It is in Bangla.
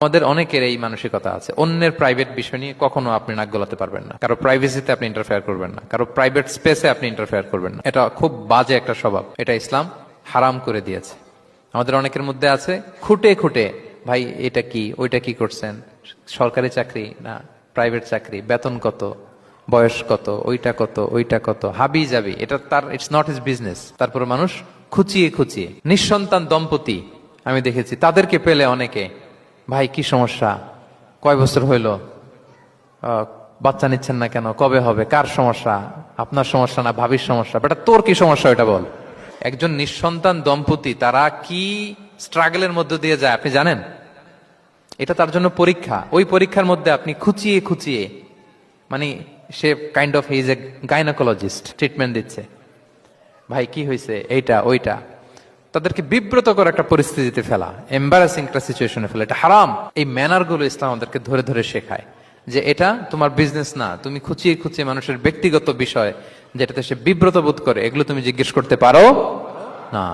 আমাদের অনেকের এই মানসিকতা আছে, অন্যের প্রাইভেট বিষয় নিয়ে কখনো আপনি নাক গলাতে পারবেন না, কারো প্রাইভেসিতে আপনি ইন্টারফেয়ার করবেন না, কারো প্রাইভেট স্পেসে আপনি ইন্টারফেয়ার করবেন না। এটা খুব বাজে একটা স্বভাব, এটা ইসলাম হারাম করে দিয়েছে। আমাদের অনেকের মধ্যে আছে খুঁটে খুঁটে, ভাই এটা কি ওইটা কি করছেন, সরকারি চাকরি না প্রাইভেট চাকরি, বেতন কত, বয়স কত, ওইটা কত ওইটা কত, হাবি যাবি, এটা তার ইটস নট হিজ বিজনেস। তারপরে মানুষ খুঁচিয়ে খুঁচিয়ে নিঃসন্তান দম্পতি আমি দেখেছি, তাদেরকে পেলে অনেকে, ভাই কি সমস্যা, কয় বছর হইল, বাচ্চা নিচ্ছেন না কেন, কবে হবে, কার সমস্যা, আপনার সমস্যা না ভাবির সমস্যা, বেটা তোর কি সমস্যা এটা বল। একজন নিঃসন্তান দম্পতি তারা কি স্ট্রাগলের মধ্য দিয়ে যায় আপনি জানেন? এটা তার জন্য পরীক্ষা। ওই পরীক্ষার মধ্যে আপনি খুঁচিয়ে খুঁচিয়ে, মানে সে kind of his a gynaecologist, treatment দিচ্ছে, ভাই কি হয়েছে, এইটা ওইটা, তাদেরকে বিব্রত করে একটা পরিস্থিতিতে ফেলা, এম্বারাসিং একটা সিচুয়েশনে ফেলা, এটা হারাম। এই ম্যানার গুলো ইসলাম আমাদেরকে ধরে ধরে শেখায় যে এটা তোমার বিজনেস না, তুমি খুঁচিয়ে খুঁচিয়ে মানুষের ব্যক্তিগত বিষয় যেটাতে সে বিব্রত বোধ করে, এগুলো তুমি জিজ্ঞেস করতে পারো না।